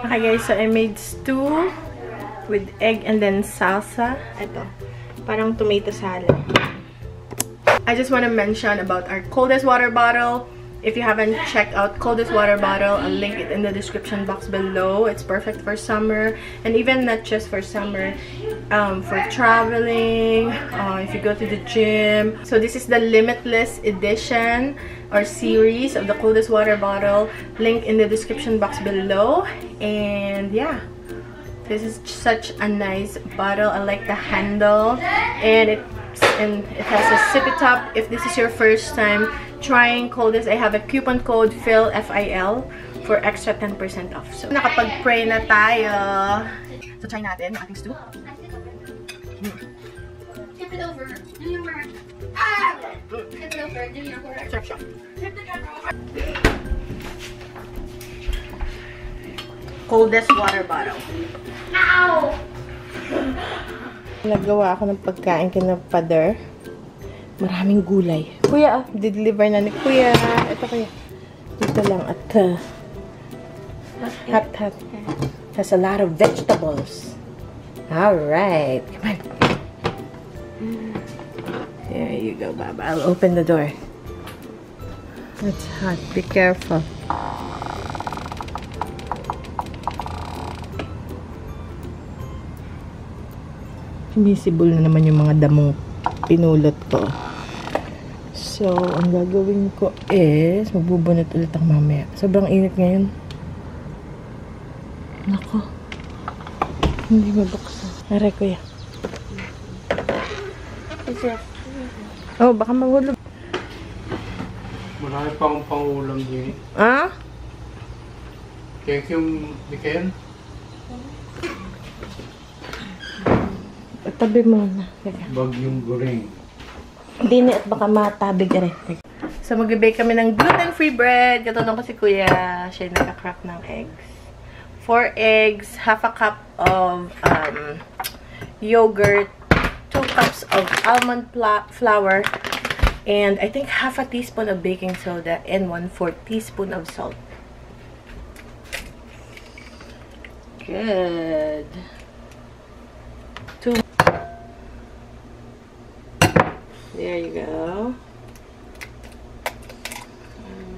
Okay guys, so I made stew with egg and then salsa. Ito, parang tomato salad. I just want to mention about our coldest water bottle. If you haven't checked out coldest water bottle, I'll link it in the description box below. It's perfect for summer, and even not just for summer, for traveling, if you go to the gym. So this is the limitless edition or series of the coldest water bottle. Link in the description box below. And yeah, this is such a nice bottle. I like the handle, and it has a sippy top. If this is your first time trying coldest, I have a coupon code FIL, F-I-L, for extra 10% off. So nakapag-pray na tayo. So try natin ang ating stew. Tip it over. Do your work. Ah! Tip it over. Do your work. Sarap siya. Coldest water bottle. Ow! Nagawa ako ng pagkain kina Father. Maraming gulay. Kuya, deliver na ni Kuya. Ito kuya. Dito lang at hot. Has a lot of vegetables. Alright. Come on. There you go, Baba. I'll open the door. It's hot. Be careful. Visible na naman yung mga damong pinulot ko. So, ang gagawin ko is magbubunot ulit ako mamaya. Sobrang init ngayon. Nako. Hindi mabuksan. Aray, kuya. Oh, baka mahulog. Marami pa akong pangulam din. Ah? Thank you, Mikel. Tabi mo na. Bagyong goreng. Hindi na at baka matabig rin. So, mag-bake kami ng gluten-free bread. Katulong ko si Kuya. Siya yung nagka-crack ng eggs. 4 eggs, half a cup of yogurt, 2 cups of almond flour, and I think half a teaspoon of baking soda, and 1/4 teaspoon of salt. Good. There you go.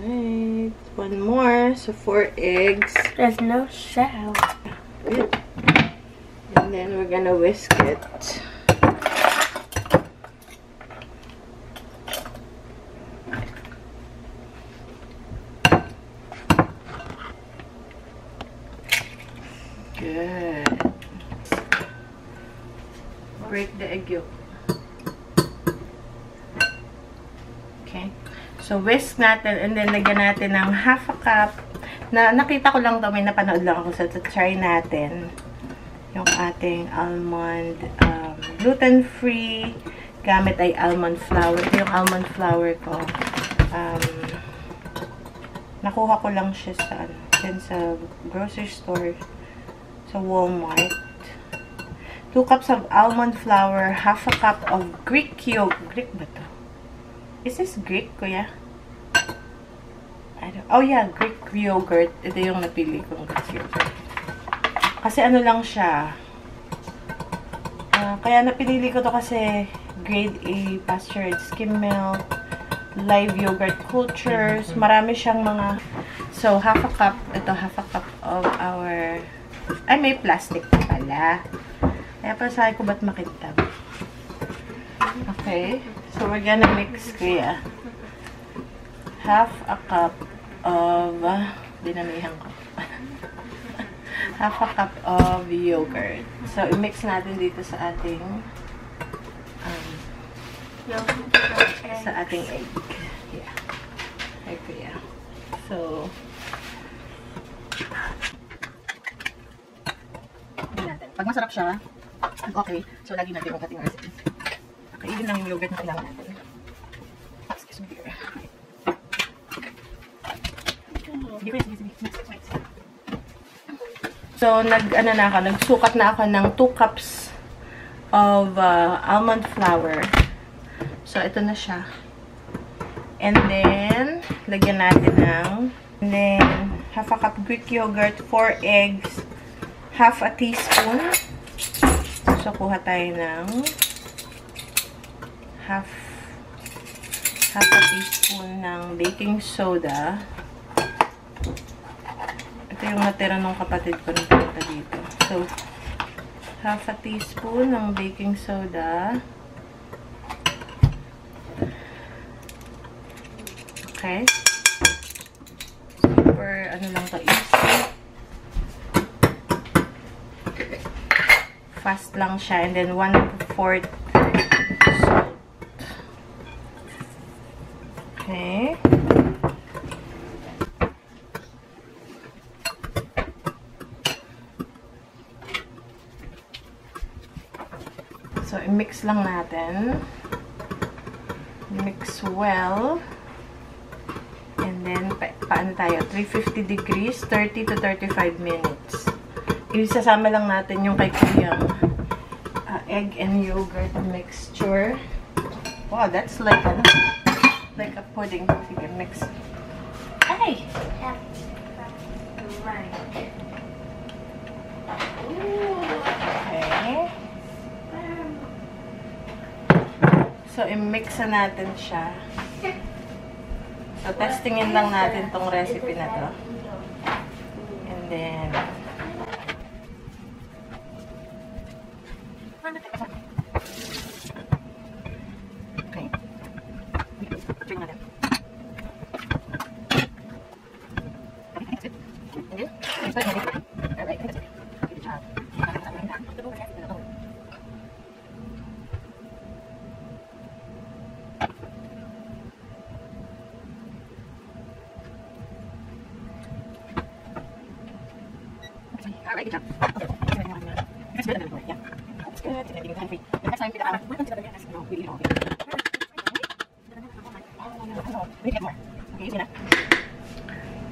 Alright. One more. So 4 eggs. There's no shell. Good. And then we're gonna whisk it. Good. Break the egg yolk. Okay. So, whisk natin and then lagyan natin ng half a cup. Nakita ko lang ito, may napanood lang ako. So, try natin yung ating almond gluten-free. Gamit ay almond flour. Ito yung almond flour ko. Nakuha ko lang siya sa grocery store. Sa Walmart. 2 cups of almond flour. Half a cup of Greek yogurt. Greek ba ito? Is this Greek, Kuya? Oh yeah, Greek yogurt. Ito yung napili kong Greek yogurt. Kasi ano lang siya. Kaya napili ko to kasi grade A pastured skim milk, live yogurt cultures. Marami siyang mga... So, half a cup. Ito, half a cup of our... Ay, may plastic pala. Kaya pa sabi ko ba't makintab? Okay. So, we're gonna mix, Kuya. Half a cup of... dinamihan ko. Half a cup of yogurt. So, i-mix natin dito sa ating... sa ating egg. Yeah. Okay, Kuya. So... Pag masarap siya, okay. So, lagi natin yung ating recipe. Okay, yun lang yung yogurt na kailangan natin. Excuse me dear. Sige. So, nagsukat na ako ng 2 cups of almond flour. So, ito na siya. And then, lagyan natin ng, and then, half a cup Greek yogurt, 4 eggs, half a teaspoon. So, kuha tayo ng half a teaspoon ng baking soda. Ito yung natira ng kapatid ko na punta dito. So, half a teaspoon ng baking soda. Okay. Super, ano lang to, easy. Fast lang siya. And then, 1/4 salt. Okay. So, i-mix lang natin. Mix well. And then, paano tayo? 350 degrees, 30 to 35 minutes. Isasama lang natin yung kay Kuyang egg and yogurt mixture. Wow, that's like a pudding. Sige, mix. Ay! Right. Okay. So, i-mix na natin siya. So, testingin lang natin tong recipe na to. And then, okay. Drink natin. Alright. Good job. Alright, good job. That's good. Yeah. That's good. The next time, we eat all. We get more. Okay, easy na.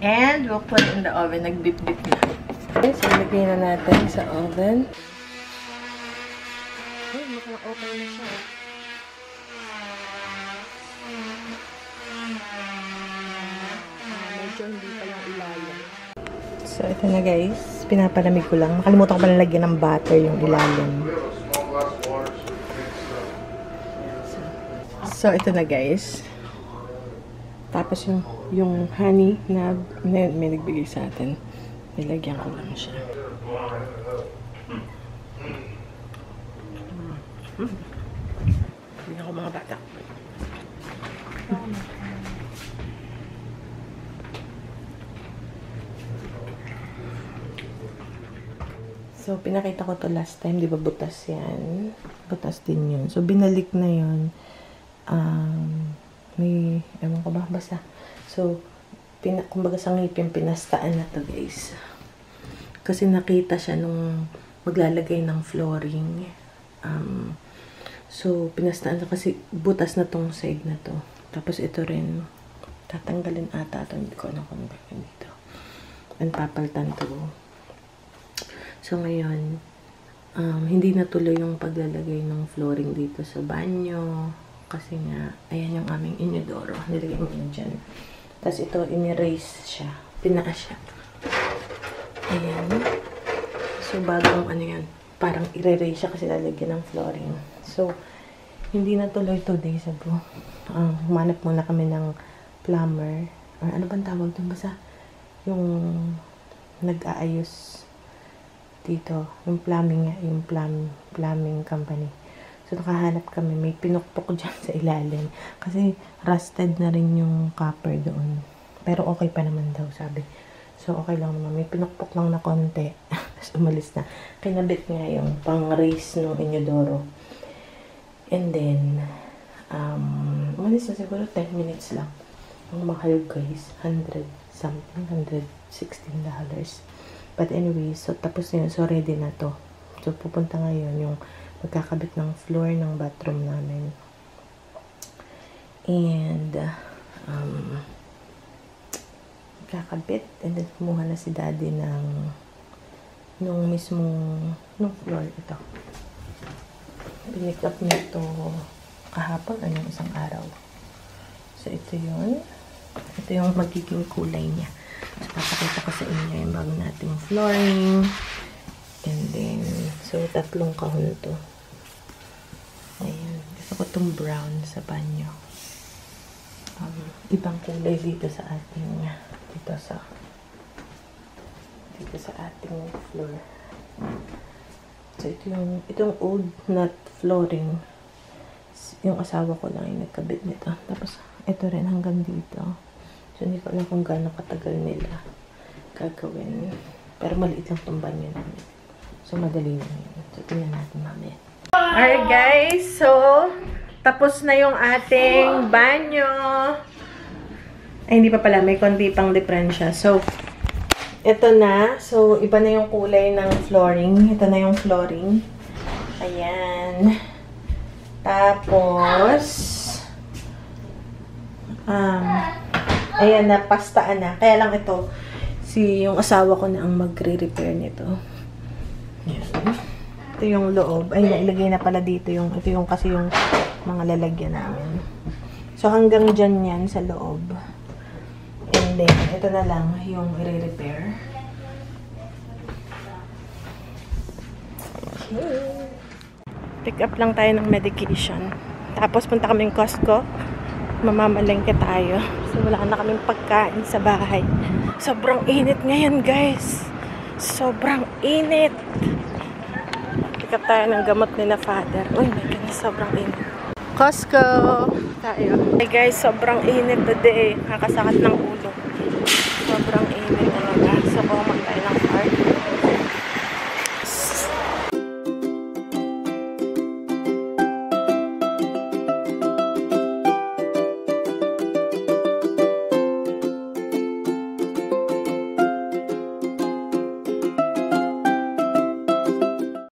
And we'll put it in the oven. Nag-bip-bip na. Okay, so lagay na natin sa oven. Ay, mukhang open na siya. Medyo hindi pa yung ilalim. So, ito na guys. Pinapalamig ko lang. Makalimutan ko pala lagyan ng butter yung ilalim. So, ito na guys. Tapos yung honey na may nagbigay sa atin. Nilagyan ko lang siya. Hindi ako mga bata. So, pinakita ko to last time. Di ba butas yan? Butas din yun. So, binalik na yun. May, ewan ko ba? Basta. So, kumbaga sa ngipin, pinastaan na to guys. Kasi nakita siya nung maglalagay ng flooring. So, pinastaan na kasi butas na tong side na to. Tapos ito rin, tatanggalin ata ito. Hindi ko na kung gagawin dito. And papaltan to. So, ngayon, hindi natuloy yung paglalagay ng flooring dito sa banyo. Kasi nga, ayan yung aming inodoro. Nilagay mo yun dyan. Tapos ito, in-erase siya. Pinaas siya. Ayan. So, bagong ano yan. Parang i-erase siya kasi lalagyan ng flooring. So, hindi natuloy today, sabi ko. Humanap muna kami ng plumber. Or ano bang tawag doon? Basta yung nag-aayos dito. Yung plumbing nga. Yung plumbing company. So, nakahanap kami. May pinukpok dyan sa ilalim. Kasi, rusted na rin yung copper doon. Pero, okay pa naman daw, sabi. So, okay lang naman. May pinukpok lang na konti. Tapos, umalis na. Kinabit nga yung pang-raise ng inodoro. And then, umalis na siguro 10 minutes lang. Ang mahal, guys. 100 something. $116. But anyway, so, tapos na yun. So, ready na to. So, pupunta ngayon yung magkakabit ng floor ng bathroom namin. And, magkakabit. And then, kumuha na si daddy nung floor. Ito. Pinick up niya ito kahapon. Anong isang araw. So, ito yun. Ito yung magiging kulay niya. Papakita ko sa inyo yung bago nating flooring. And then, so, 3 kahon to. Ayan. Gusto ko itong brown sa banyo. Ibang kulay dito sa ating, dito sa ating floor. So, itong old nut flooring, yung asawa ko lang yung nagkabit nito. Tapos, ito rin hanggang dito. So, hindi ko alam kung gaano katagal nila gagawin. Pero maliit lang itong banyo namin. So, madali lang yun. So, tingnan natin mamaya. Alright guys, so, tapos na yung ating banyo. Ay, hindi pa pala. May konti pang diferensya. So, ito na. So, iba na yung kulay ng flooring. Ito na yung flooring. Ayan. Tapos, ayan na, pastaan na. Kaya lang ito, yung asawa ko na ang magre-repair nito. Ayan. Ito yung loob. Ay, nailagay na pala dito yung, ito yung kasi yung mga lalagyan namin. So, hanggang dyan yan sa loob. And then, ito na lang yung i-repair. Okay. Pick up lang tayo ng medication. Tapos, punta kaming Costco. Mamamalengke tayo. So, wala na kaming pagkain sa bahay. Sobrang init ngayon, guys. Sobrang init. Pick up tayo ng gamot nila father. Uy, my goodness, sobrang init. Costco tayo. Hey guys, sobrang init today. Nakakasakit ng ulo. Sobrang init talaga.